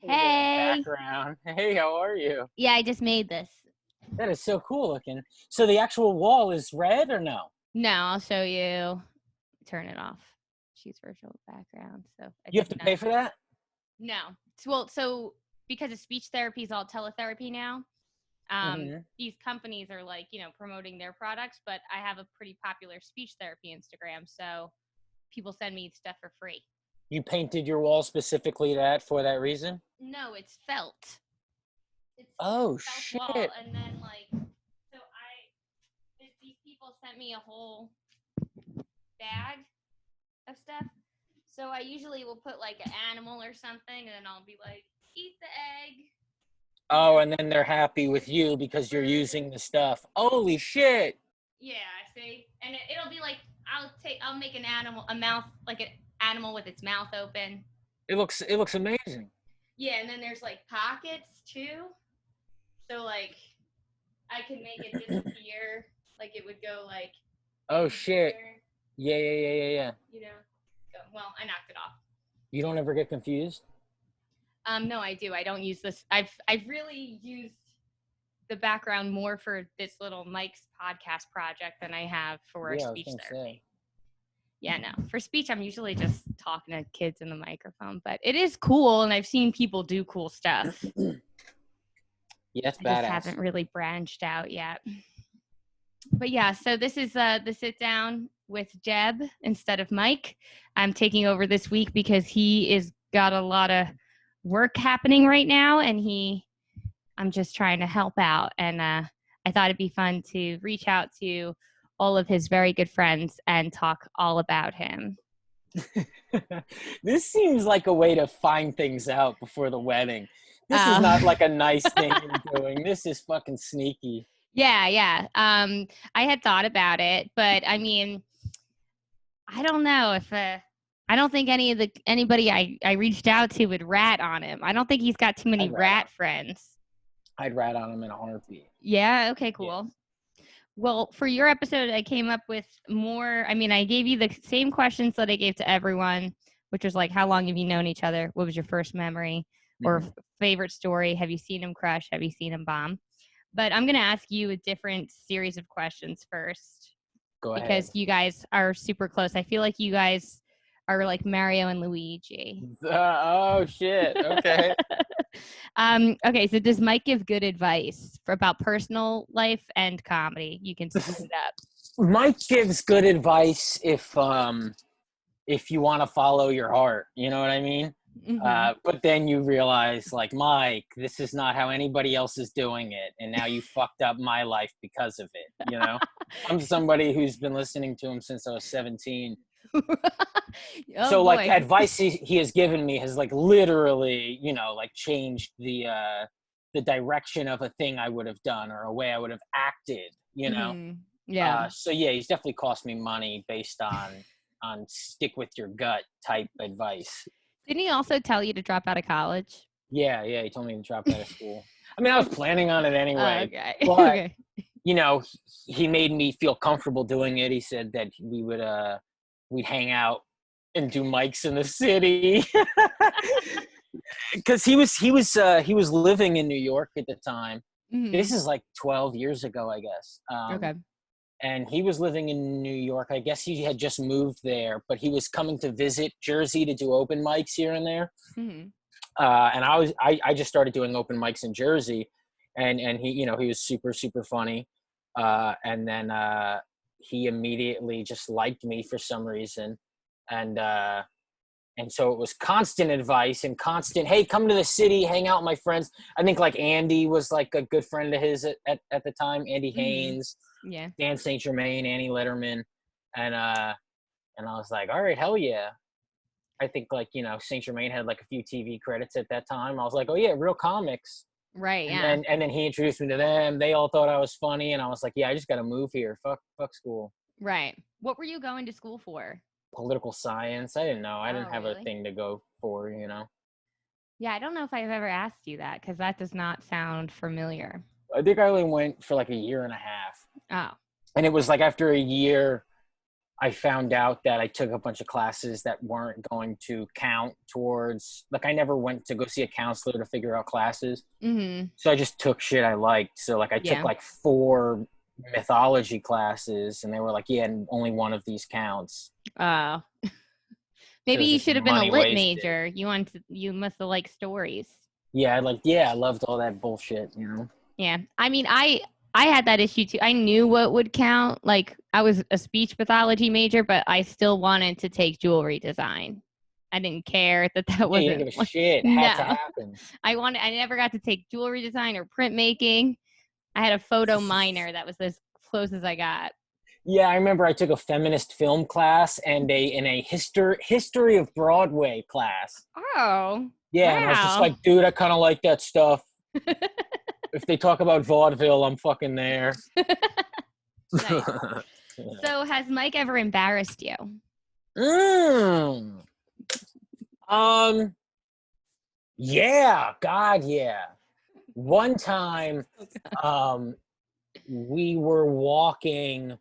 Hey. Background. Hey, how are you? Yeah, I just made this. That is so cool looking. So the actual wall is red or no? No, I'll show you. Turn it off. Choose virtual background. So You have to pay for that? No. So because of speech therapy is all teletherapy now, these companies are like, promoting their products, but I have a pretty popular speech therapy Instagram, so people send me stuff for free. You painted your wall specifically for that reason? No, it's felt. It's Oh, felt shit. wall, and then these people sent me a whole bag of stuff. So I usually will put like an animal or something, and then I'll be like, eat the egg. Oh, and then they're happy with you because you're using the stuff. Holy shit. Yeah, see? And it'll be like, I'll make an animal with its mouth open. It looks amazing. Yeah, and then there's like pockets too. So like I can make it disappear. Like it would go like, oh shit. Here. Yeah. So, well, I knocked it off. You don't ever get confused? No, I do. I don't use this. I've really used the background more for this little Mike's podcast project than I have for speech therapy. Yeah, no. For speech, I'm usually just talking to kids in the microphone, but it is cool, and I've seen people do cool stuff. Yeah, it's badass. I just haven't really branched out yet. But yeah, so this is the sit down with Jeb instead of Mike. I'm taking over this week because he is got a lot of work happening right now, and I'm just trying to help out. And I thought it'd be fun to reach out to all of his very good friends and talk all about him. This seems like a way to find things out before the wedding. This is not like a nice thing you're doing. This is fucking sneaky. Yeah. I had thought about it, but I mean, I don't know if I don't think anybody I reached out to would rat on him. I don't think he's got too many rat friends. I'd rat on him in a heartbeat. Yeah. Okay. Cool. Yeah. Well, for your episode, I came up with more. I mean, I gave you the same questions that I gave to everyone, which was like, how long have you known each other? What was your first memory or favorite story? Have you seen him crush? Have you seen him bomb? But I'm going to ask you a different series of questions first. Go ahead. Because you guys are super close. I feel like you guys are like Mario and Luigi. Oh, shit. Okay. Okay, so does Mike give good advice about personal life and comedy? You can split it up. Mike gives good advice if you want to follow your heart. You know what I mean? But then you realize, like, Mike, this is not how anybody else is doing it, and now you fucked up my life because of it. You know, I'm somebody who's been listening to him since I was 17. So, boy. Like, advice he has given me has, like, literally, like, changed the direction of a thing I would have done or a way I would have acted. You know, yeah. So yeah, he's definitely cost me money based on stick with your gut type advice. Didn't he also tell you to drop out of college? Yeah, he told me to drop out of school. I mean, I was planning on it anyway. Okay. But, okay. He made me feel comfortable doing it. He said that we'd hang out and do mics in the city. Because he was living in New York at the time. This is like 12 years ago, I guess. Okay. And he was living in New York. I guess he had just moved there, but he was coming to visit Jersey to do open mics here and there. And I just started doing open mics in Jersey, and he, he was super, super funny. And then he immediately just liked me for some reason. And so it was constant advice and constant, hey, come to the city, hang out with my friends. I think like Andy was like a good friend of his at the time. Andy Haynes, Dan St. Germain, Annie Letterman. And I was like, all right, hell yeah. I think like, St. Germain had like a few TV credits at that time. I was like, oh yeah, real comics. Right, yeah. And then he introduced me to them. They all thought I was funny. And I was like, yeah, I just got to move here. Fuck school. Right. What were you going to school for? Political science. I didn't know. I didn't have a thing to go for, Yeah, I don't know if I've ever asked you that because that does not sound familiar. I think I only went for like a year and a half. Oh. And it was like after a year, I found out that I took a bunch of classes that weren't going to count towards, like, I never went to go see a counselor to figure out classes. Mm-hmm. So I just took shit I liked. So, like, I took, Yeah. like, 4 mythology classes, and they were like, yeah, and only one of these counts. Oh. So Maybe it's you just should have been a money lit wasted. major. You must have liked stories. Yeah, I loved all that bullshit, you know? Yeah. I mean, I had that issue too. I knew what would count. Like, I was a speech pathology major, but I still wanted to take jewelry design. I didn't care that Yeah, you wasn't. didn't give a shit. It had to No. happen. I never got to take jewelry design or printmaking. I had a photo minor. That was as close as I got. Yeah, I remember I took a feminist film class and a history of Broadway class. Oh. Yeah, wow. and I was just like, dude, I kind of like that stuff. If they talk about vaudeville, I'm fucking there. Nice. So, has Mike ever embarrassed you? Yeah, God, yeah. One time, we were walking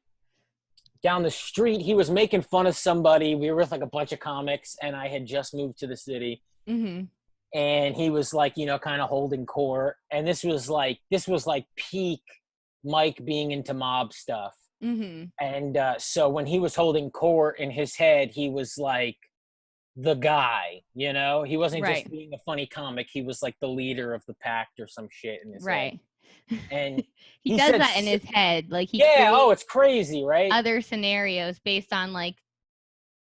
down the street. He was making fun of somebody. We were with like a bunch of comics, and I had just moved to the city. Mm-hmm. And he was like, you know, kind of holding court. And this was like peak Mike being into mob stuff. Mm-hmm. And so when he was holding court in his head, he was like the guy, you know? He wasn't just being a funny comic. He was like the leader of the pack or some shit in his head. And he does that in his head. Like, he it's crazy, right? Other scenarios based on like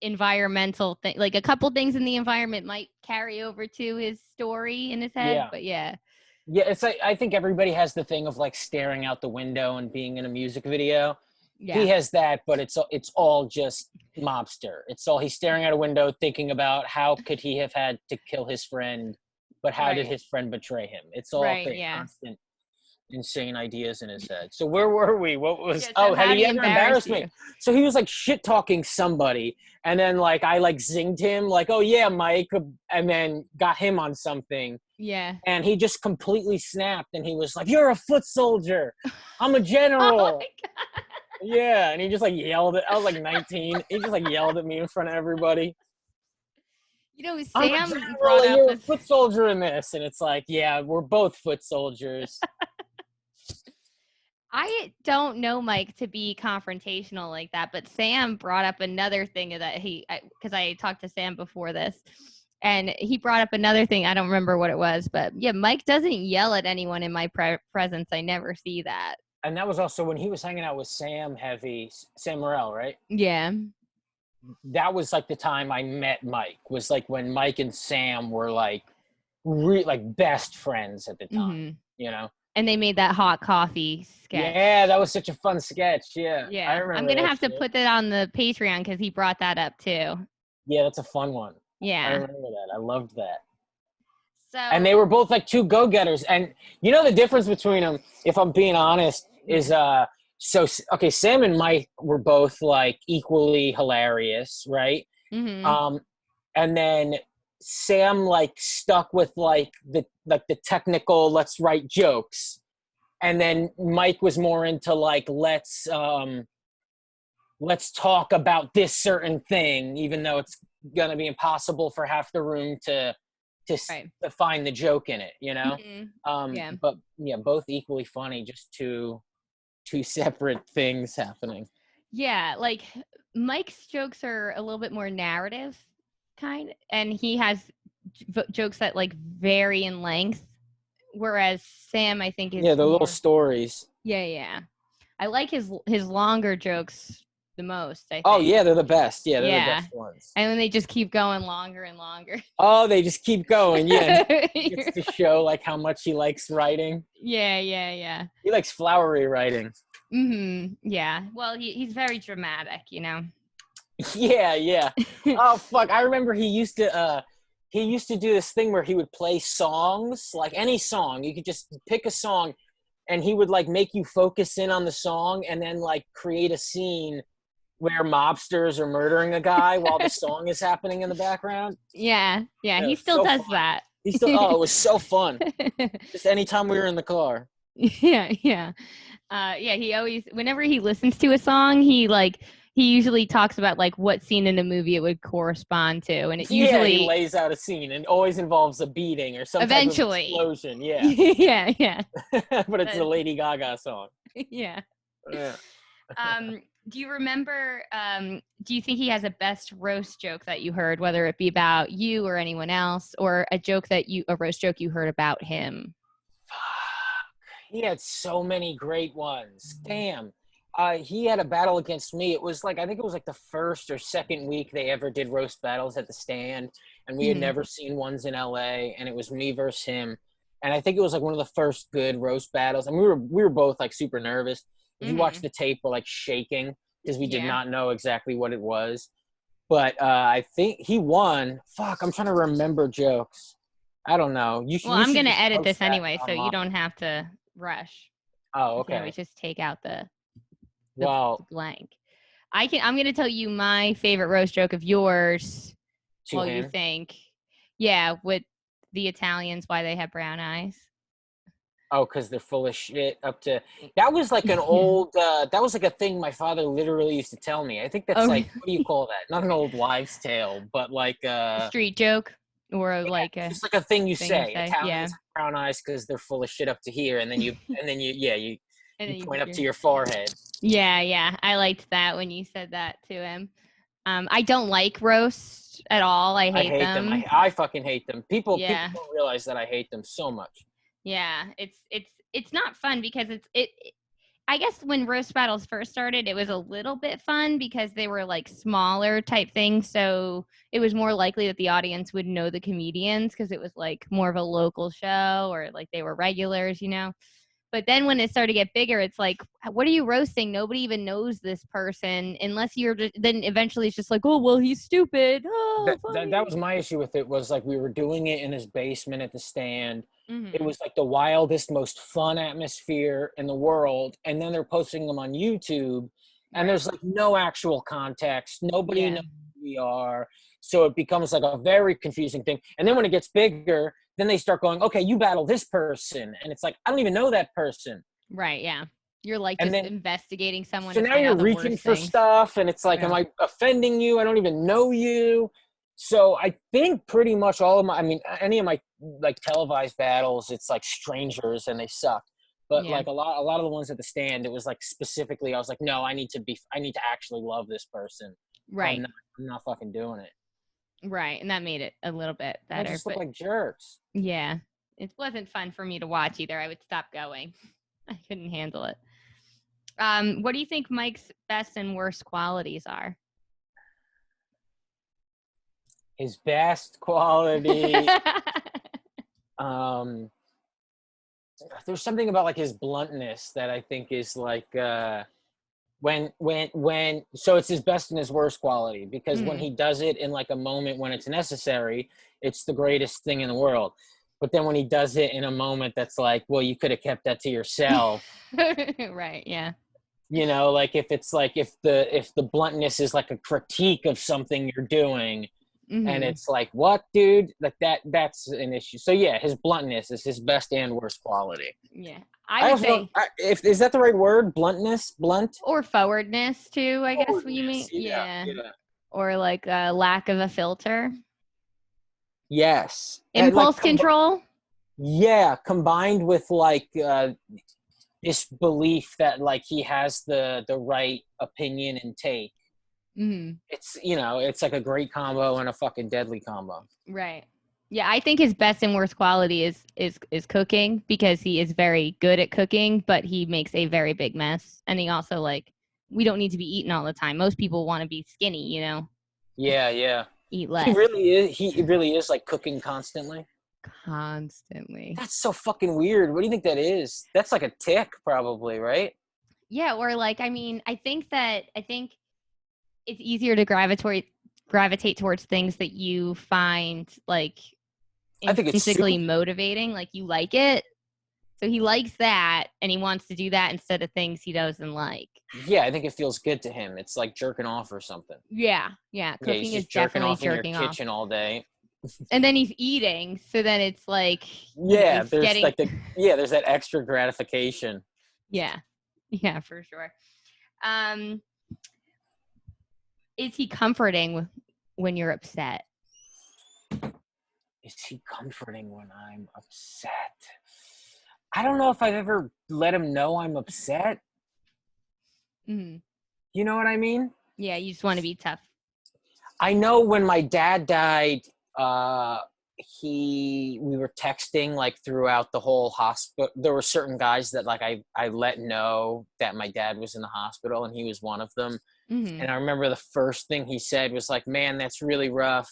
environmental thing, like a couple things in the environment might carry over to his story in his head. But yeah, it's like, I think everybody has the thing of like staring out the window and being in a music video. He has that, but it's all just mobster. It's all, he's staring out a window thinking about how could he have had to kill his friend, but how did his friend betray him? It's all constant insane ideas in his head. So where were we? What was so had he ever embarrassed me? So he was like shit talking somebody, and then like I like zinged him like, oh yeah, Mike, and then got him on something. Yeah. And he just completely snapped, and he was like, you're a foot soldier, I'm a general. Oh my God. Yeah, and he just like yelled at, I was like 19, he just like yelled at me in front of everybody. You know, Sam brought up you're a foot soldier in this, and it's like, yeah, we're both foot soldiers. I don't know Mike to be confrontational like that, but Sam brought up another thing that because I talked to Sam before this, and he brought up another thing. I don't remember what it was, but yeah, Mike doesn't yell at anyone in my presence. I never see that. And that was also when he was hanging out with Sam Morrell, right? Yeah. That was like the time I met Mike, was like when Mike and Sam were like like best friends at the time, you know? And they made that hot coffee sketch. Yeah, that was such a fun sketch. Yeah. Yeah. I remember I'm going to have shit. to put that on the Patreon because he brought that up too. Yeah, that's a fun one. Yeah. I remember that. I loved that. So, and they were both like two go-getters. And you know the difference between them, if I'm being honest, is Sam and Mike were both like equally hilarious, right? Mm-hmm. And then Sam like stuck with like the technical, let's write jokes, and then Mike was more into like let's talk about this certain thing, even though it's gonna be impossible for half the room to find the joke in it, you know. But yeah, both equally funny, just two separate things happening. Yeah, like Mike's jokes are a little bit more narrative kind, and he has jokes that like vary in length, whereas Sam, I think, is the little stories. Yeah. I like his longer jokes the most, I think. Oh yeah, they're the best. Yeah, they're the best ones. And then they just keep going longer and longer. Oh, they just keep going. Yeah. He gets to show like how much he likes writing. Yeah. He likes flowery writing. Yeah. Well, he's very dramatic, you know. Yeah. Oh fuck! I remember he used to do this thing where he would play songs, like any song. You could just pick a song, and he would like make you focus in on the song, and then like create a scene where mobsters are murdering a guy while the song is happening in the background. Yeah. He still does that. He still. Oh, it was so fun. Just anytime we were in the car. Yeah. He always, whenever he listens to a song, he like he usually talks about like what scene in a movie it would correspond to, and it Yeah, he usually lays out a scene and always involves a beating or some type of eventually. explosion. Yeah. Yeah. But it's a Lady Gaga song. Yeah. Yeah. Do you remember, do you think he has a best roast joke that you heard, whether it be about you or anyone else, or a roast joke you heard about him? He had so many great ones. Damn. He had a battle against me. It was like, I think it was like the first or second week they ever did roast battles at the Stand, and we had never seen ones in LA, and it was me versus him. And I think it was like one of the first good roast battles. And we were both like super nervous. If you watch the tape, we're like shaking because we did not know exactly what it was. But I think he won. Fuck, I'm trying to remember jokes. I don't know. I'm going to edit this anyway, so you don't have to rush. Oh, okay. okay. We just take out the blank. I'm going to tell you my favorite roast joke of yours while you think. Yeah, with the Italians, why they have brown eyes. Oh, because they're full of shit. That was like an old, that was like a thing my father literally used to tell me. I think that's like, what do you call that? Not an old wives' tale, but like a street joke, or like a just like a thing you say. Italians have brown eyes because they're full of shit up to here, and then you point up to your forehead. Yeah, I liked that when you said that to him. I don't like roasts at all. I hate them. I fucking hate them. People don't realize that I hate them so much. Yeah, it's not fun because I guess when roast battles first started, it was a little bit fun because they were like smaller type things. So it was more likely that the audience would know the comedians because it was like more of a local show, or like they were regulars, you know. But then when it started to get bigger, it's like, what are you roasting? Nobody even knows this person unless you're just, then eventually it's just like, oh, well, he's stupid. Oh, that was my issue with it, was like we were doing it in his basement at the Stand. It was like the wildest, most fun atmosphere in the world. And then they're posting them on YouTube, and there's like no actual context. Nobody knows who we are. So it becomes like a very confusing thing. And then when it gets bigger, then they start going, okay, you battle this person. And it's like, I don't even know that person. Right, yeah. You're like just investigating someone. So now you're reaching for stuff, and it's like, am I offending you? I don't even know you. So I think pretty much all of any of my like televised battles, it's like strangers and they suck. But like a lot of the ones at the Stand, it was like specifically, I was like, no, I need to actually love this person. Right. I'm not fucking doing it. Right, and that made it a little bit better. They just look like jerks. Yeah, it wasn't fun for me to watch either. I would stop going. I couldn't handle it. What do you think Mike's best and worst qualities are? His best quality, there's something about like his bluntness that I think is like so it's his best and his worst quality, because when he does it in like a moment when it's necessary, it's the greatest thing in the world. But then when he does it in a moment that's like, well, you could have kept that to yourself. Right, yeah. You know, like if the bluntness is like a critique of something you're doing, and it's like, what, dude? Like that's an issue. So yeah, his bluntness is his best and worst quality. Yeah. I would say, is that the right word? Bluntness? Blunt? Or forwardness too, I guess what you mean. Yeah. Or like a lack of a filter. Yes. Impulse control. Yeah, combined with like this belief that like he has the right opinion and take. It's, it's like a great combo and a fucking deadly combo. Right. Yeah, I think his best and worst quality is cooking, because he is very good at cooking, but he makes a very big mess. And he also, like, we don't need to be eating all the time. Most people want to be skinny, you know? Yeah. Eat less. He really is like cooking constantly. Constantly. That's so fucking weird. What do you think that is? That's like a tick, probably, right? Yeah, or like, I think it's easier to gravitate towards things that you find like intrinsically motivating, like you like it. So he likes that, and he wants to do that instead of things he doesn't like. Yeah, I think it feels good to him. It's like jerking off or something. Yeah. Cooking is definitely jerking off in your kitchen all day. And then he's eating, so then it's like there's that extra gratification. Yeah, for sure. is he comforting when you're upset? Is he comforting when I'm upset? I don't know if I've ever let him know I'm upset. Mm-hmm. You know what I mean? Yeah, you just want to be tough. I know when my dad died, we were texting like throughout the whole hospital. There were certain guys that like I let know that my dad was in the hospital, and he was one of them. Mm-hmm. And I remember the first thing he said was like, "Man, that's really rough.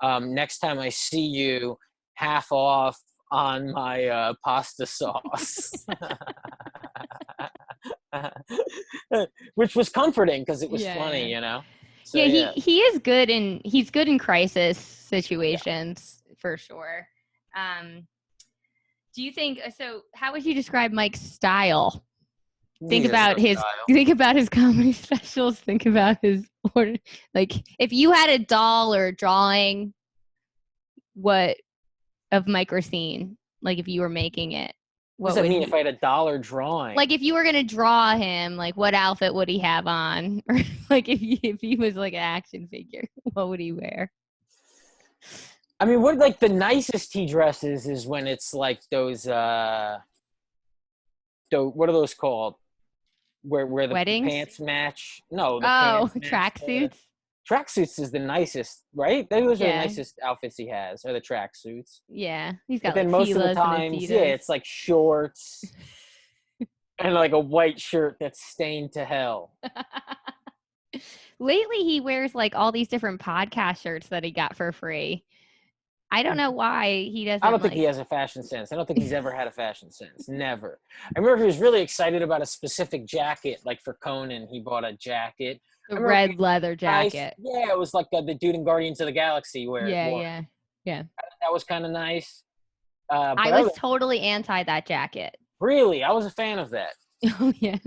Next time I see you, half off on my pasta sauce." Which was comforting because it was funny, you know. So yeah, he is good he's good in crisis situations for sure. Do you think so? How would you describe Mike's style? Think about his comedy specials. Think about his like if you had a doll or a drawing, what of Mike Racine? Like if you were making it, what does that mean? If I had a dollar drawing, like if you were gonna draw him, like what outfit would he have on? Or like if he was like an action figure, what would he wear? I mean, what like the nicest he dresses is when it's like those what are those called? Where the Weddings? pants match? No, the pants match. Tracksuits. Tracksuits is the nicest, right? Those are the Yeah. nicest outfits he has, are the tracksuits. Yeah, he's got But then like most of the Fila's times, and yeah, Adidas. it's like shorts and like a white shirt that's stained to hell. Lately, he wears like all these different podcast shirts that he got for free. I don't know why he doesn't. I don't think he has a fashion sense. I don't think he's ever had a fashion sense. Never. I remember he was really excited about a specific jacket, like for Conan. He bought a jacket. The red leather jacket. Yeah, it was like the dude in Guardians of the Galaxy where Yeah. That was kind of nice. I was totally anti that jacket. Really? I was a fan of that. Oh, yeah.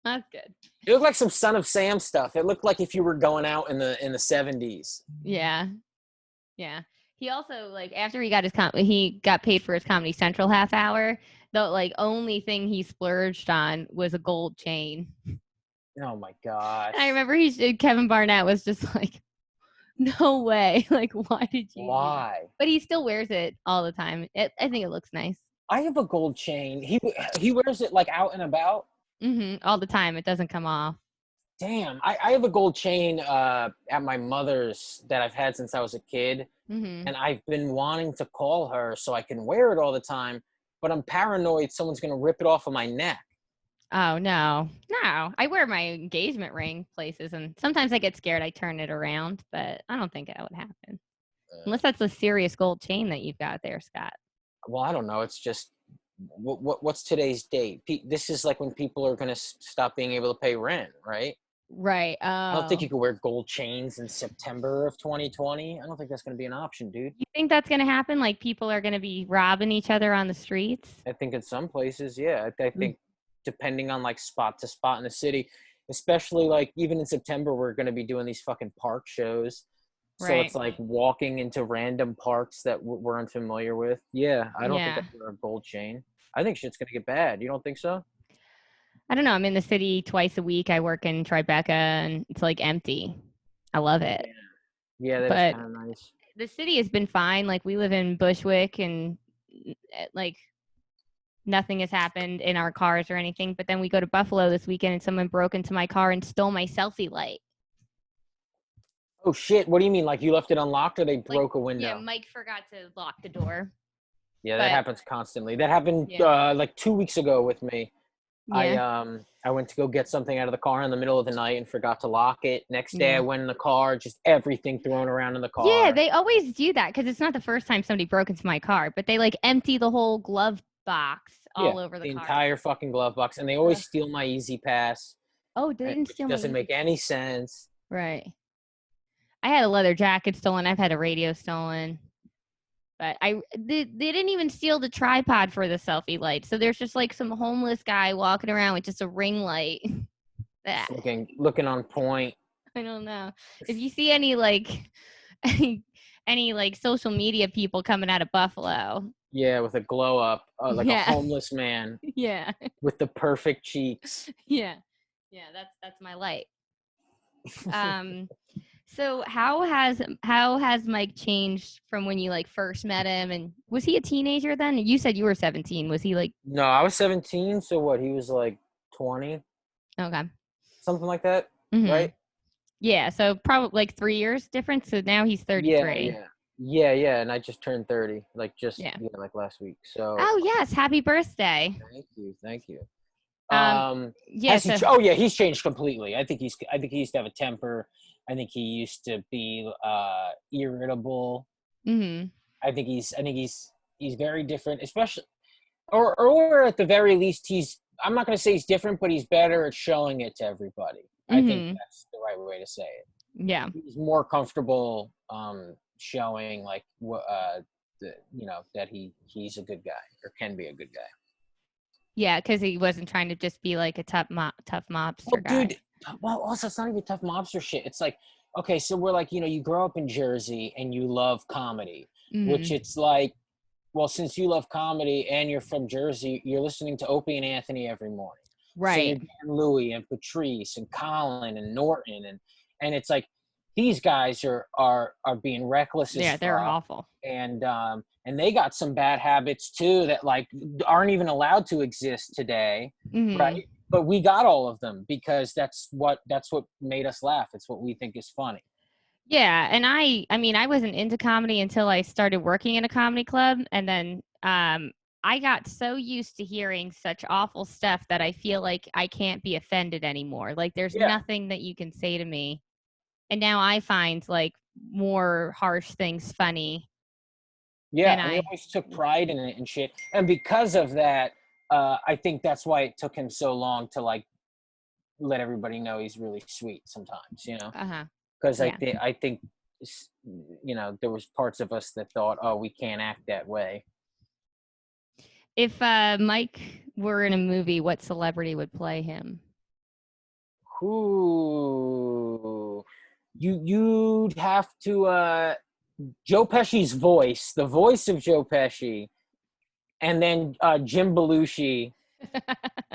That's good. It looked like some Son of Sam stuff. It looked like if you were going out in the 70s. Yeah. Yeah. He also, like, after he got he got paid for his Comedy Central half hour, the, like, only thing he splurged on was a gold chain. Oh, my gosh. And I remember Kevin Barnett was just like, no way. Like, why did you? Why? But he still wears it all the time. I think it looks nice. I have a gold chain. He wears it, like, out and about. Mm-hmm. All the time. It doesn't come off. Damn. I have a gold chain at my mother's that I've had since I was a kid. Mm-hmm. And I've been wanting to call her so I can wear it all the time. But I'm paranoid someone's going to rip it off of my neck. Oh, no. I wear my engagement ring places, and sometimes I get scared I turn it around, but I don't think that would happen. Unless that's a serious gold chain that you've got there, Scott. Well, I don't know. It's just, what's today's date? This is like when people are going to stop being able to pay rent, right? Right. I don't think you can wear gold chains in September of 2020. I don't think that's going to be an option, dude. You think that's going to happen? Like people are going to be robbing each other on the streets? I think in some places, yeah. I think depending on like spot to spot in the city, especially like even in September, we're going to be doing these fucking park shows. So it's like walking into random parks that we're unfamiliar with. Yeah, I don't think that's a gold chain. I think shit's going to get bad. You don't think so? I don't know. I'm in the city twice a week. I work in Tribeca, and it's like empty. I love it. Yeah, that's kind of nice. The city has been fine. Like we live in Bushwick, and like nothing has happened in our cars or anything. But then we go to Buffalo this weekend, and someone broke into my car and stole my selfie light. Oh shit! What do you mean? Like you left it unlocked, or they broke a window? Yeah, Mike forgot to lock the door. Yeah, that happens constantly. That happened like 2 weeks ago with me. Yeah. I went to go get something out of the car in the middle of the night and forgot to lock it. Next day I went in the car, just everything thrown around in the car. Yeah, they always do that because it's not the first time somebody broke into my car, but they like empty the whole glove box all over the car. The entire fucking glove box. And they always steal my Easy Pass. Oh, they didn't steal my Doesn't make any sense. Right. I had a leather jacket stolen. I've had a radio stolen. But they didn't even steal the tripod for the selfie light. So there's just like some homeless guy walking around with just a ring light. Looking on point. I don't know. If you see any like any like social media people coming out of Buffalo. Yeah, with a glow up, like a homeless man. Yeah. With the perfect cheeks. Yeah. Yeah, that's my light. So how has Mike changed from when you like first met him? And was he a teenager then? You said you were 17. Was he like? No, I was 17. So what? He was like 20, Okay. something like that, Mm-hmm. right? Yeah. So probably like 3 years difference. So now he's Yeah, 33. yeah, yeah. And I just turned 30, like just Yeah. like last week. So Oh yes. Happy birthday. thank you. Um. Yeah. Has he? So. Oh yeah, he's changed completely. I think he used to have a temper. I think he used to be irritable. Mm-hmm. I think he's very different, especially or at the very least he's. I'm not going to say he's different, but he's better at showing it to everybody. I think Mm-hmm. that's the right way to say it. Yeah. He's more comfortable showing like what that he's a good guy or can be a good guy. Yeah, because he wasn't trying to just be like a tough Well, mobster guy. dude, well, also it's not even tough mobster shit. It's like, okay, so we're like, you grow up in Jersey and you love comedy, which Mm-hmm. it's like, well, since you love comedy and you're from Jersey, you're listening to Opie and Anthony every morning. So you're Right. getting Louie and Patrice and Colin and Norton and it's like these guys are being reckless as Yeah, they're fuck awful. and they got some bad habits too that like aren't even allowed to exist today, Mm-hmm. right? But we got all of them because that's what made us laugh. It's what we think is funny. Yeah, and I mean, I wasn't into comedy until I started working in a comedy club, and then I got so used to hearing such awful stuff that I feel like I can't be offended anymore. Like there's Yeah. nothing that you can say to me. And now I find like more harsh things funny. Yeah, And and he I always took pride in it and shit. And because of that, I think that's why it took him so long to like let everybody know he's really sweet sometimes, uh-huh. because Yeah. I think there was parts of us that thought, oh, we can't act that way. If Mike were in a movie, what celebrity would play him? Who you'd have to Joe Pesci's voice, the voice of Joe Pesci, and then Jim Belushi.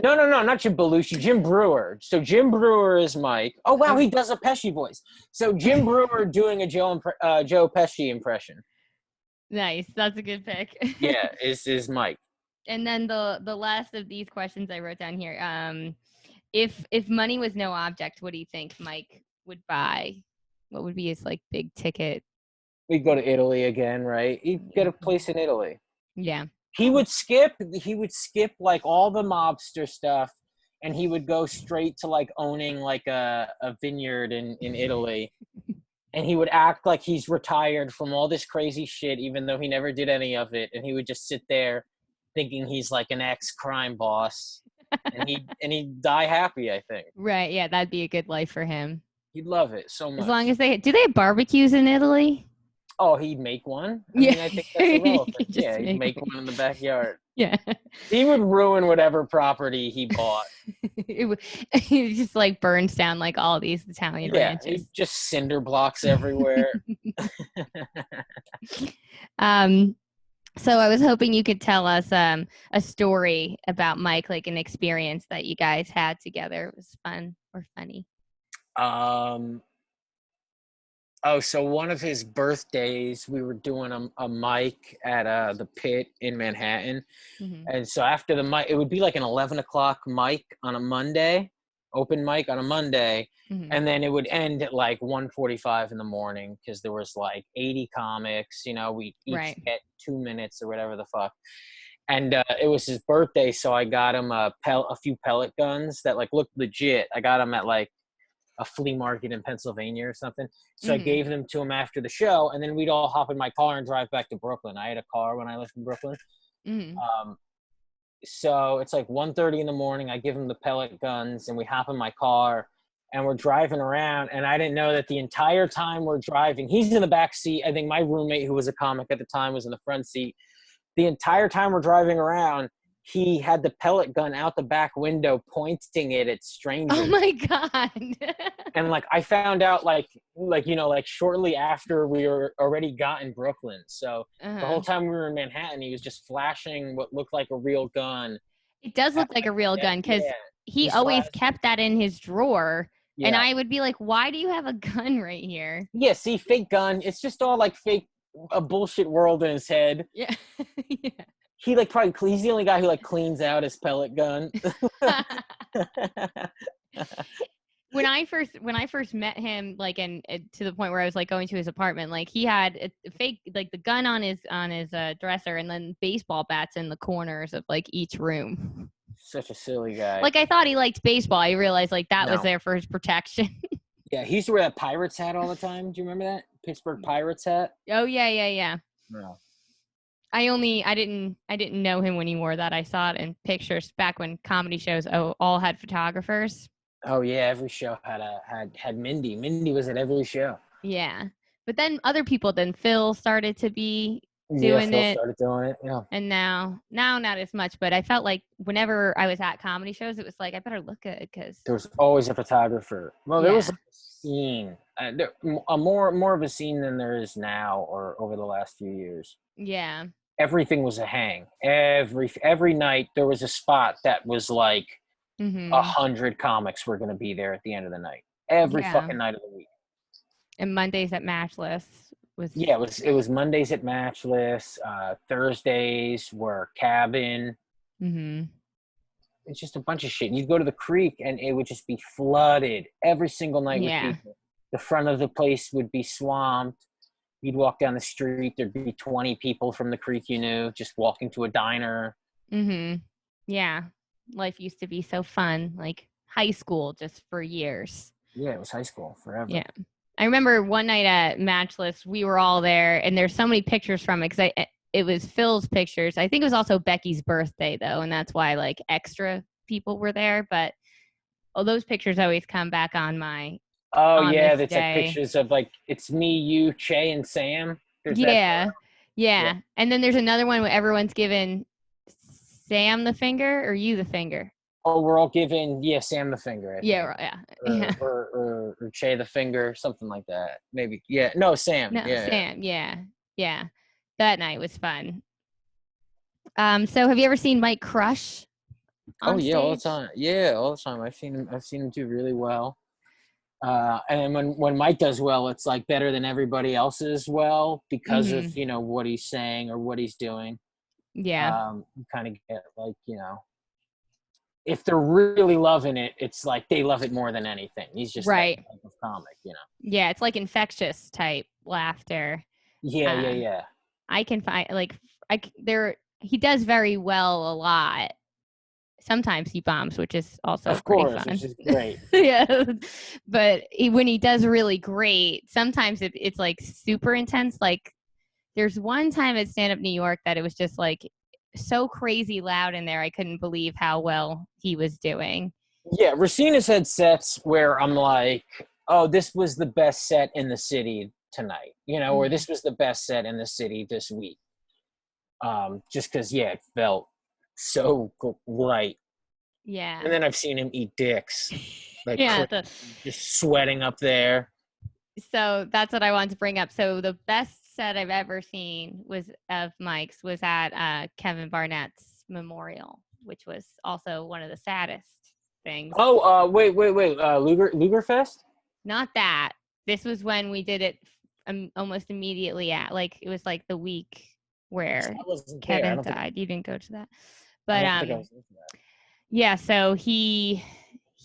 No, not Jim Belushi. Jim Brewer. So Jim Brewer is Mike. Oh wow, he does a Pesci voice. So Jim Brewer doing a Joe Pesci impression. Nice. That's a good pick. Yeah, is Mike. And then the last of these questions I wrote down here. If money was no object, what do you think Mike would buy? What would be his like big ticket? We'd go to Italy again, right? He'd get a place in Italy. Yeah. He would skip like all the mobster stuff and he would go straight to like owning like a vineyard in Italy. And he would act like he's retired from all this crazy shit, even though he never did any of it. And he would just sit there thinking he's like an ex-crime boss. And he'd die happy, I think. Right. Yeah, that'd be a good life for him. He'd love it so much. As long as they have barbecues in Italy? Oh, he'd make one? I Yeah. mean, I think that's irrelevant. Just Yeah, he'd make one in the backyard. Yeah. He would ruin whatever property he bought. It just like burns down like all these Italian ranches. Just cinder blocks everywhere. So I was hoping you could tell us a story about Mike, like an experience that you guys had together. It was fun or funny. So one of his birthdays, we were doing a mic at the Pit in Manhattan. Mm-hmm. And so after the mic, it would be like an 11 o'clock mic on a Monday, open mic on a Monday. Mm-hmm. And then it would end at like 1:45 in the morning because there was like 80 comics, we each get 2 minutes or whatever the fuck. And it was his birthday, so I got him a few pellet guns that like looked legit. I got him at like a flea market in Pennsylvania or something. So Mm-hmm. I gave them to him after the show, and then we'd all hop in my car and drive back to Brooklyn. I had a car when I lived in Brooklyn. Mm-hmm. So it's like 1:30 in the morning. I give him the pellet guns, and we hop in my car, and we're driving around. And I didn't know that the entire time we're driving, he's in the back seat. I think my roommate, who was a comic at the time, was in the front seat. The entire time we're driving around, he had the pellet gun out the back window pointing it at strangers. Oh my God. And like I found out like shortly after we were already got in Brooklyn. So the whole time we were in Manhattan, he was just flashing what looked like a real gun. It does look like a real gun because he He's always kept that in his drawer And I would be like, why do you have a gun right here? Yeah, see, fake gun. It's just all like fake, a bullshit world in his head. Yeah. Yeah. He like probably, he's the only guy who like cleans out his pellet gun. When I first met him, like, and to the point where I was like going to his apartment, like he had a fake, like the gun on his dresser, and then baseball bats in the corners of like each room. Such a silly guy. Like I thought he liked baseball. I realized like that was there for his protection. Yeah, he used to wear that Pirates hat all the time. Do you remember that Pittsburgh Pirates hat? Oh yeah. No. I didn't know him when he wore that. I saw it in pictures back when comedy shows all had photographers. Oh yeah, every show had Mindy. Mindy was at every show. Yeah, but then other people. Then Phil started to be doing Phil started doing it. Yeah. And now not as much. But I felt like whenever I was at comedy shows, it was like I better look good because there was always a photographer. Well, there was a scene, more of a scene than there is now or over the last few years. Yeah. Everything was a hang. Every night there was a spot that was like 100 comics were going to be there at the end of the night. Every fucking night of the week. And Mondays at Matchless was. Yeah, it was Mondays at Matchless. Thursdays were Cabin. It's just a bunch of shit. And you'd go to the creek and it would just be flooded every single night with people. The front of the place would be swamped. You'd walk down the street, there'd be 20 people from the creek you knew just walking to a diner. Yeah. Life used to be so fun, like high school just for years. Yeah, it was high school forever. Yeah. I remember one night at Matchless, we were all there, and there's so many pictures from it because it was Phil's pictures. I think it was also Becky's birthday, though, and that's why, like, extra people were there. But those pictures always come back on my that's like pictures of, like, it's me, you, Che, and Sam. Yeah. And then there's another one where everyone's given Sam the finger or you the finger. Oh, we're all giving, Sam the finger. Yeah. Or Che the finger, something like that. Maybe. Yeah. No, Sam. No, Sam. Yeah. That night was fun. So have you ever seen Mike crush on stage? All the time. Yeah, all the time. I've seen him do really well. And when Mike does well, it's like better than everybody else's well because of, what he's saying or what he's doing. Yeah. You kind of get like, if they're really loving it, it's like they love it more than anything. He's just right. That type of comic, Yeah, it's like infectious type laughter. Yeah. I can find he does very well a lot. Sometimes he bombs, which is also pretty fun. Which is great. Yeah, but when he does really great, sometimes it's like super intense. Like there's one time at Stand Up New York that it was just like so crazy loud in there. I couldn't believe how well he was doing. Yeah, Racina's had sets where I'm like, oh, this was the best set in the city tonight, or this was the best set in the city this week. Just because, it felt so right. Yeah. And then I've seen him eat dicks. Like, just sweating up there. So that's what I wanted to bring up. So the best set I've ever seen of Mike's was at Kevin Barnett's memorial, which was also one of the saddest things. Oh, wait. Lugerfest? Not that. This was when we did it almost immediately it was like the week where Kevin died. You didn't go to that. But yeah, so he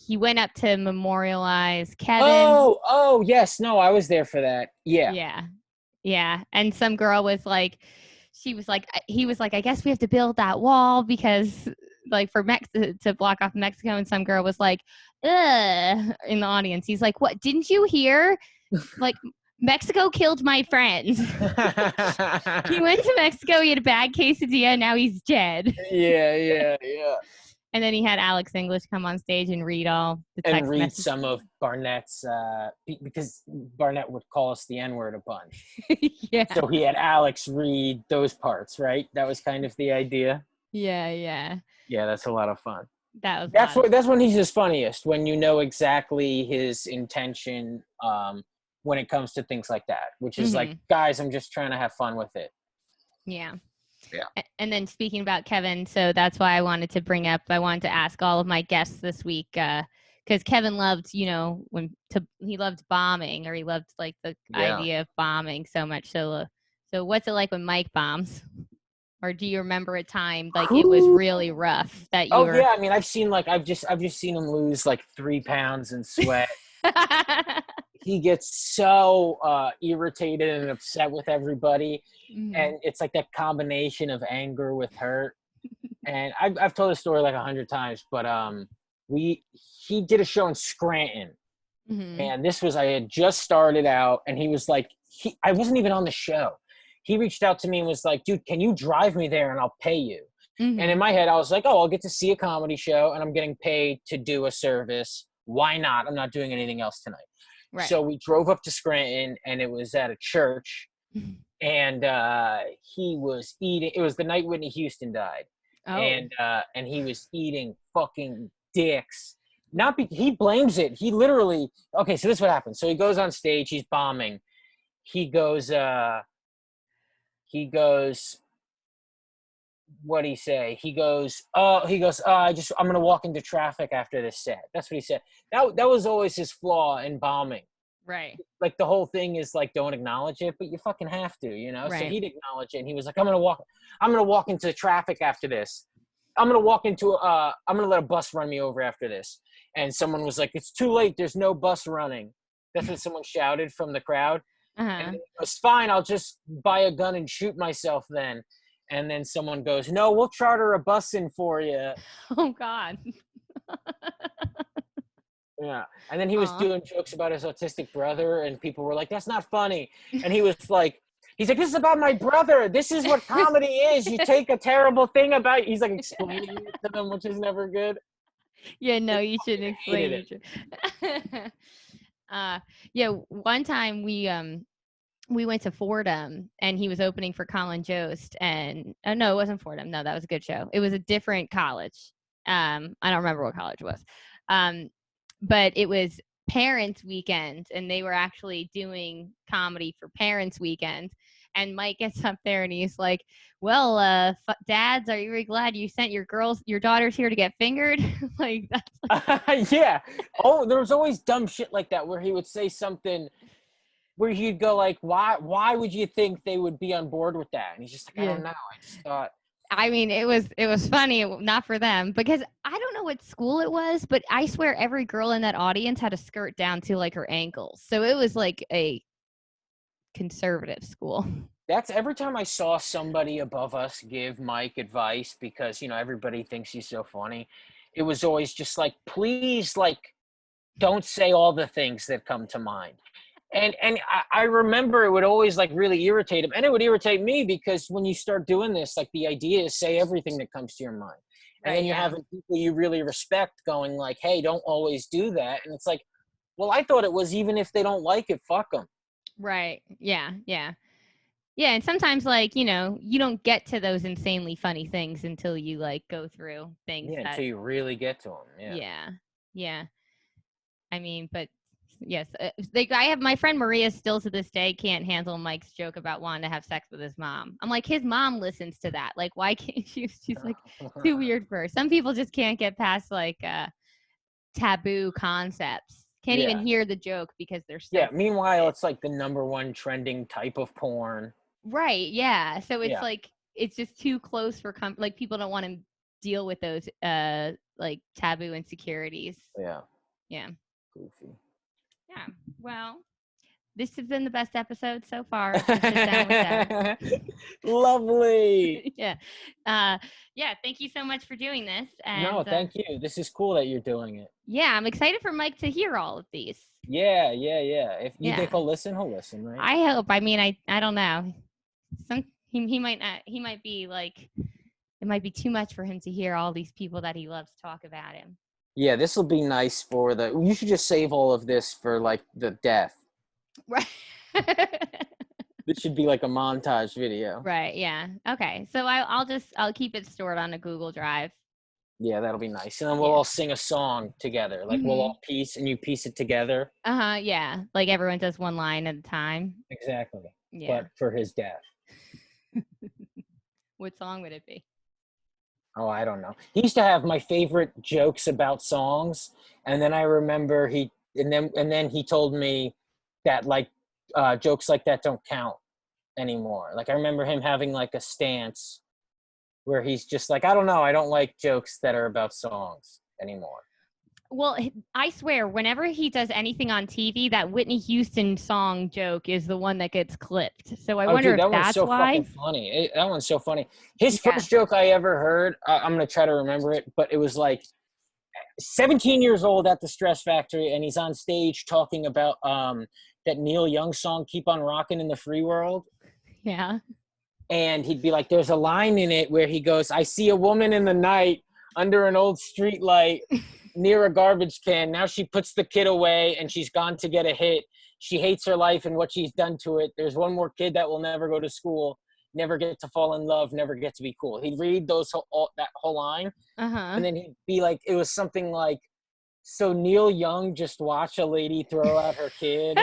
went up to memorialize Kevin. Oh, yes. No, I was there for that. Yeah. Yeah. And some girl was like, he was like, I guess we have to build that wall because like for to block off Mexico. And some girl was like, ugh, in the audience. He's like, what? Didn't you hear? Like, Mexico killed my friends. He went to Mexico. He had a bad quesadilla. Now he's dead. Yeah. And then he had Alex English come on stage and read all the text messages. Some of Barnett's, because Barnett would call us the N-word a bunch. Yeah. So he had Alex read those parts, right? That was kind of the idea. Yeah. Yeah, that's a lot of fun. That's when he's his funniest, when you know exactly his intention when it comes to things like that, which is like, guys, I'm just trying to have fun with it. Yeah. Yeah. And then speaking about Kevin, so that's why I wanted to ask all of my guests this week, because Kevin loved, he loved bombing, or he loved like the idea of bombing so much. So what's it like when Mike bombs? Or do you remember a time like it was really rough that you were? Yeah. I mean, I've just seen him lose like 3 pounds in sweat. He gets so irritated and upset with everybody, and it's like that combination of anger with hurt. And I've told the story like 100 times, but he did a show in Scranton, and this was, I had just started out, and he was like, I wasn't even on the show. He reached out to me and was like, dude, can you drive me there and I'll pay you? And in my head, I was like, oh, I'll get to see a comedy show and I'm getting paid to do a service. Why not? I'm not doing anything else tonight. Right. So we drove up to Scranton, and it was at a church, and he was eating. It was the night Whitney Houston died. Oh. And he was eating fucking dicks. He blames it. He literally, okay, so this is what happened. So he goes on stage, he's bombing. He goes, what'd he say? He goes, I'm going to walk into traffic after this set. That's what he said. That was always his flaw in bombing. Right. Like the whole thing is like, don't acknowledge it, but you fucking have to, Right. So he'd acknowledge it, and he was like, I'm going to walk into traffic after this. I'm going to let a bus run me over after this. And someone was like, it's too late. There's no bus running. That's what someone shouted from the crowd. And it's fine. I'll just buy a gun and shoot myself then. And then someone goes, no, we'll charter a bus in for you. Oh, God. Yeah. And then he was doing jokes about his autistic brother, and people were like, that's not funny. And he was like, this is about my brother. This is what comedy is. You take a terrible thing about it. He's like explaining it to them, which is never good. Yeah, no, you shouldn't explain it. Yeah, one time we went to Fordham, and he was opening for Colin Jost, and no, it wasn't Fordham. No, that was a good show. It was a different college. I don't remember what college it was. But it was Parents Weekend, and they were actually doing comedy for Parents Weekend. And Mike gets up there and he's like, well, dads, are you really glad you sent your daughters here to get fingered? Like that's yeah. Oh, there was always dumb shit like that where he would say something where he'd go like, why would you think they would be on board with that? And he's just like, I don't know. I just thought. I mean, it was funny, not for them, because I don't know what school it was, but I swear every girl in that audience had a skirt down to like her ankles. So it was like a conservative school. That's every time I saw somebody above us give Mike advice, because, everybody thinks he's so funny. It was always just like, please, like, don't say all the things that come to mind. And I remember it would always like really irritate him, and it would irritate me, because when you start doing this, like the idea is say everything that comes to your mind. And then you're having people you really respect going like, hey, don't always do that. And it's like, well, I thought it was, even if they don't like it, fuck them. Right. Yeah. Yeah. Yeah. And sometimes like, you don't get to those insanely funny things until you like go through things. Yeah. Until you really get to them. Yeah. Yeah. Yeah. I mean, but yes, I have my friend Maria still to this day can't handle Mike's joke about wanting to have sex with his mom. I'm like, his mom listens to that. Like, why can't she's like too weird for her. Some people just can't get past like taboo concepts. Can't even hear the joke because they're so meanwhile, it's like the #1 trending type of porn. Right. Yeah. So it's like it's just too close for like people don't want to deal with those like taboo insecurities. Yeah. Yeah. Goofy. Yeah. Well, this has been the best episode so far. Sit Down with Deb. Lovely. Yeah. Yeah. Thank you so much for doing this. And, no, thank you. This is cool that you're doing it. Yeah, I'm excited for Mike to hear all of these. Yeah. If you think he'll listen, right? I hope. I mean, I don't know. He might not. He might be like, it might be too much for him to hear all these people that he loves talk about him. Yeah, this will be nice for you should just save all of this for like the death. Right. This should be like a montage video. Right. Yeah. Okay. So I'll keep it stored on a Google Drive. Yeah, that'll be nice. And then we'll all sing a song together. Like we'll all you piece it together. Yeah. Like everyone does one line at a time. Exactly. Yeah. But for his death. What song would it be? Oh, I don't know. He used to have my favorite jokes about songs, and then I remember and then he told me that like jokes like that don't count anymore. Like I remember him having like a stance where he's just like, I don't know, I don't like jokes that are about songs anymore. Well, I swear, whenever he does anything on TV, that Whitney Houston song joke is the one that gets clipped. So I Oh, wonder dude, if that one's that's so why. fucking funny. That one's so funny. His Yeah. first joke I ever heard, I'm gonna try to remember it, but it was like 17 years old at the Stress Factory, and he's on stage talking about that Neil Young song "Keep on Rockin' in the Free World." Yeah. And he'd be like, there's a line in it where he goes, I see a woman in the night under an old street light near a garbage can. Now she puts the kid away and she's gone to get a hit. She hates her life and what she's done to it. There's one more kid that will never go to school, never get to fall in love, never get to be cool. He'd read that whole line, Uh-huh. and then he'd be like, it was something like, so Neil Young just watched a lady throw out her kid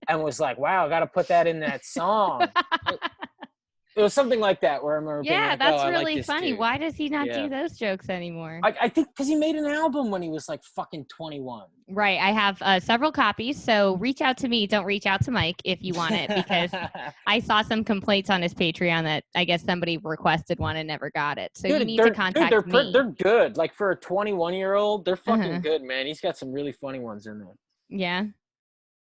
and was like, wow, I got to put that in that song. It was something like that where I remember being like, that's oh, I like really this funny. dude. Why does he not do those jokes anymore? I think because he made an album when he was like fucking 21. Right. I have several copies, so reach out to me. Don't reach out to Mike if you want it, because I saw some complaints on his Patreon that I guess somebody requested one and never got it. So you need to contact me. They're good. Like for a 21-year-old, they're fucking good, man. He's got some really funny ones in there. Yeah.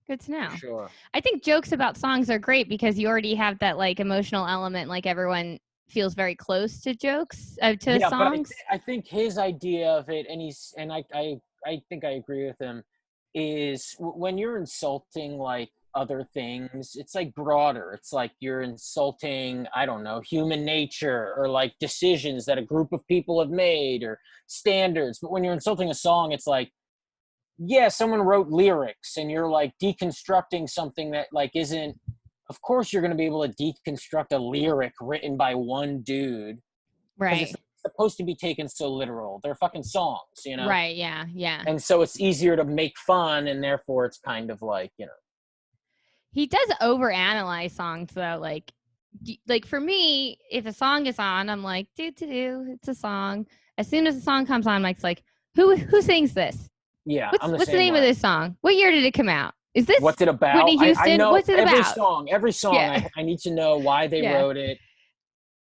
Good to know. For sure. I think jokes about songs are great because you already have that like emotional element. Like everyone feels very close to jokes to songs. But I think his idea of it, and I think I agree with him, is when you're insulting like other things, it's like broader. It's like you're insulting, I don't know, human nature or like decisions that a group of people have made or standards. But when you're insulting a song, it's like, yeah, someone wrote lyrics and you're like deconstructing something that like isn't, of course you're going to be able to deconstruct a lyric written by one dude. Right. Because it's supposed to be taken so literal. They're fucking songs, you know? Right, yeah, yeah. And so it's easier to make fun, and therefore it's kind of like, you know. He does overanalyze songs though. Like for me, if a song is on, I'm like, it's a song. As soon as the song comes on, Mike's like, who sings this? Yeah, what's the name of this song? What year did it come out? Is this what's it about? Whitney Houston? I know what's it every about? Every song. Yeah. I need to know why they wrote it.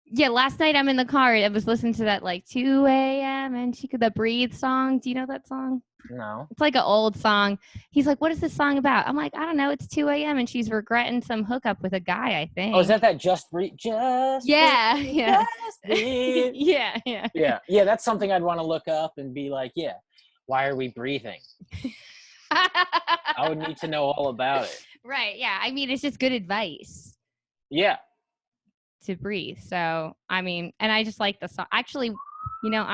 Yeah, last night I'm in the car. I was listening to that like 2 a.m. and the Breathe song. Do you know that song? No. It's like an old song. He's like, what is this song about? I'm like, I don't know. It's 2 a.m. and she's regretting some hookup with a guy, I think. Oh, is that Just Breathe? Just yeah, breathe, yeah. Just breathe. Yeah, that's something I'd want to look up and be like, yeah, why are we breathing? I would need to know all about it. Right, yeah. I mean, it's just good advice. Yeah. To breathe. So, I mean, and I just like the song. Actually, you know,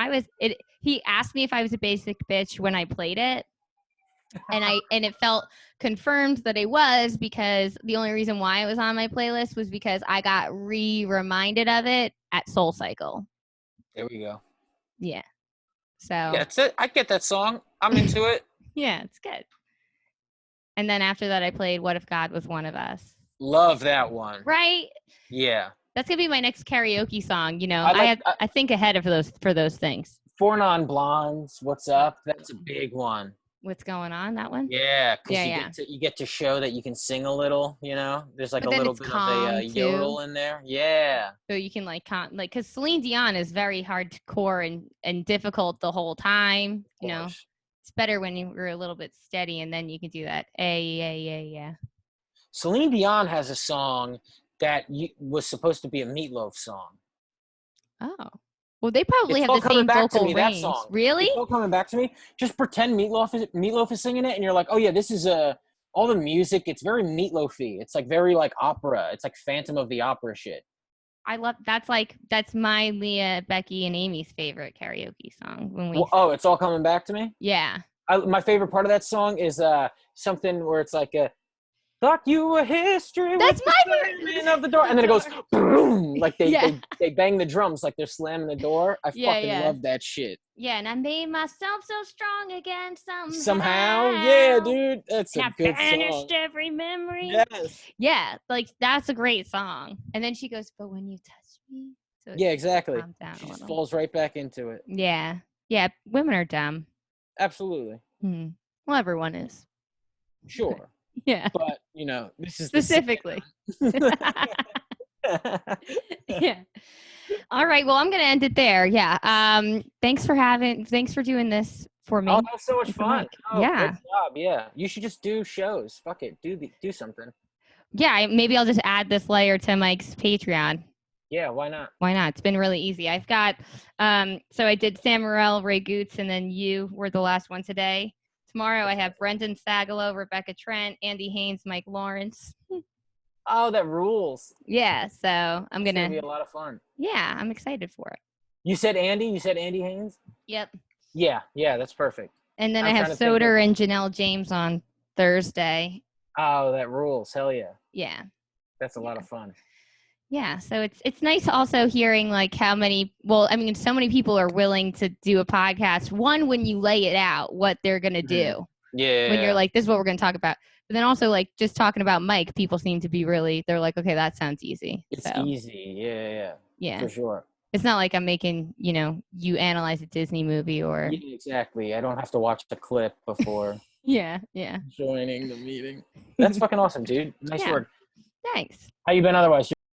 he asked me if I was a basic bitch when I played it. And it felt confirmed that I was, because the only reason why it was on my playlist was because I got reminded of it at Soul Cycle. There we go. Yeah. So yeah, that's it. I get that song. I'm into it. Yeah, it's good. And then after that, I played What If God Was One of Us. Love that one. Right? Yeah. That's gonna be my next karaoke song. You know, I think ahead of those things. Four Non Blondes, What's Up? That's a big one. What's going on? That one? Yeah, because you get to show that you can sing a little. You know, there's like a little bit of a yodel in there. Yeah. So you can because Celine Dion is very hardcore and difficult the whole time. You know, it's better when you're a little bit steady, and then you can do that. Yeah. Celine Dion has a song that was supposed to be a Meatloaf song. Oh. Well, they probably have the same vocal range. That song. Really? It's all coming back to me. Just pretend Meatloaf is singing it, and you're like, oh yeah, this is all the music. It's very Meatloafy. It's like very like opera. It's like Phantom of the Opera shit. I love that's my Leah, Becky, and Amy's favorite karaoke song. It's all coming back to me. Yeah. My favorite part of that song is something where it's like a. Thought you were history. That's my favorite. Of the door, and then it goes boom, like they bang the drums like they're slamming the door. I fucking love that shit. Yeah, and I made myself so strong again somehow. Yeah, dude, that's a good song. I banished every memory. Yes. Yeah, like that's a great song. And then she goes, "But when you touch me, So it Yeah, exactly. calms down She a just little. falls right back into it. Yeah. Yeah. Women are dumb. Absolutely. Hmm. Well, everyone is. Sure. Yeah. But, you know, this is Specifically. the Yeah. All right. Well, I'm going to end it there. Yeah. Thanks for doing this for me. Oh, that was so much and for fun. Mike. Oh, Yeah. great job. Yeah. You should just do shows. Fuck it. Do something. Yeah. Maybe I'll just add this layer to Mike's Patreon. Yeah, why not? Why not? It's been really easy. I've got, so I did Sam Morrell, Ray Goots, and then you were the last one today. Tomorrow I have Brendan Sagalow, Rebecca Trent, Andy Haynes, Mike Lawrence. Oh, that rules. Yeah, so I'm It's gonna gonna be a lot of fun. Yeah, I'm excited for it. You said Andy? You said Andy Haynes? Yep. Yeah, that's perfect. And then I'm I have trying to think Soder and Janelle James on Thursday. Oh, that rules. Hell yeah. Yeah. That's a lot of fun. Yeah, so it's nice also hearing like how many, well, I mean, so many people are willing to do a podcast. One, when you lay it out what they're gonna do. Yeah. When you're like, this is what we're gonna talk about. But then also like just talking about Mike, people seem to be really, they're like, okay, that sounds easy. It's so, easy. Yeah. Yeah. For sure. It's not like I'm making, you analyze a Disney movie or. Yeah, exactly. I don't have to watch the clip before Yeah. joining the meeting. That's fucking awesome, dude. Nice work. Thanks. How you been otherwise?